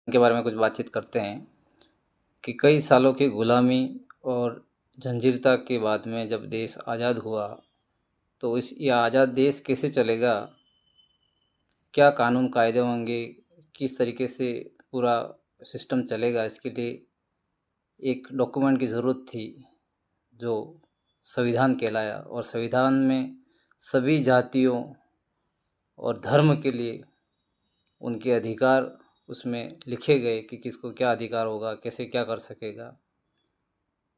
के बारे में कुछ बातचीत करते हैं कि कई सालों की गुलामी और जंजीरता के बाद में जब देश आज़ाद हुआ, तो इस ये आज़ाद देश कैसे चलेगा, क्या कानून कायदे होंगे, किस तरीके से पूरा सिस्टम चलेगा, इसके लिए एक डॉक्यूमेंट की ज़रूरत थी जो संविधान कहलाया। और संविधान में सभी जातियों और धर्म के लिए उनके अधिकार उसमें लिखे गए कि किसको क्या अधिकार होगा, कैसे क्या कर सकेगा।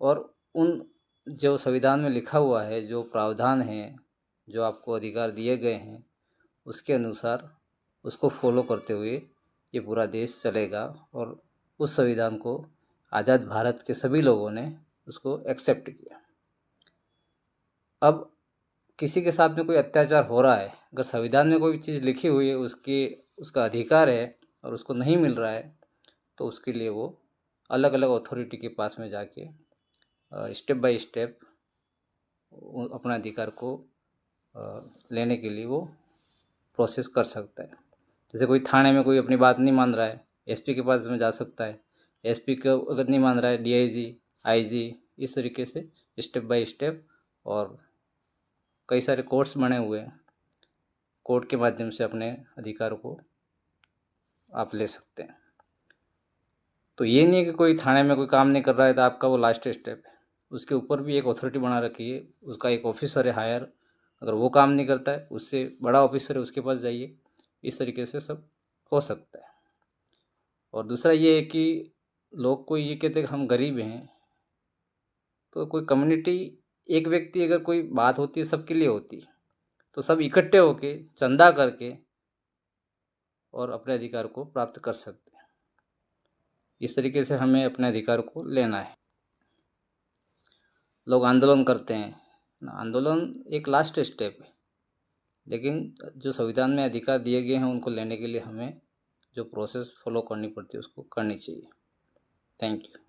और उन जो संविधान में लिखा हुआ है, जो प्रावधान हैं, जो आपको अधिकार दिए गए हैं, उसके अनुसार उसको फॉलो करते हुए ये पूरा देश चलेगा। और उस संविधान को आज़ाद भारत के सभी लोगों ने उसको एक्सेप्ट किया। अब किसी के साथ में कोई अत्याचार हो रहा है, अगर संविधान में कोई चीज़ लिखी हुई है, उसका अधिकार है और उसको नहीं मिल रहा है, तो उसके लिए वो अलग अलग अथॉरिटी के पास में जाके स्टेप बाय स्टेप अपना अधिकार को लेने के लिए वो प्रोसेस कर सकता है। जैसे कोई थाने में कोई अपनी बात नहीं मान रहा है, एसपी के पास में जा सकता है। एसपी को अगर नहीं मान रहा है, डीआईजी, आईजी, इस तरीके से स्टेप बाय स्टेप। और कई सारे कोर्ट्स बने हुए हैं, कोर्ट के माध्यम से अपने अधिकार को आप ले सकते हैं। तो ये नहीं है कि कोई थाने में कोई काम नहीं कर रहा है तो आपका वो लास्ट स्टेप है। उसके ऊपर भी एक अथॉरिटी बना रखी है, उसका एक ऑफिसर है हायर। अगर वो काम नहीं करता है, उससे बड़ा ऑफिसर है, उसके पास जाइए। इस तरीके से सब हो सकता है। और दूसरा ये है कि लोग को ये कहते हैं कि हम गरीब हैं, तो कोई कम्युनिटी, एक व्यक्ति अगर कोई बात होती है सबके लिए होती है, तो सब इकट्ठे होके चंदा करके और अपने अधिकार को प्राप्त कर सकते हैं। इस तरीके से हमें अपने अधिकार को लेना है। लोग आंदोलन करते हैं, आंदोलन एक लास्ट स्टेप है, लेकिन जो संविधान में अधिकार दिए गए हैं उनको लेने के लिए हमें जो प्रोसेस फॉलो करनी पड़ती है उसको करनी चाहिए। Thank you.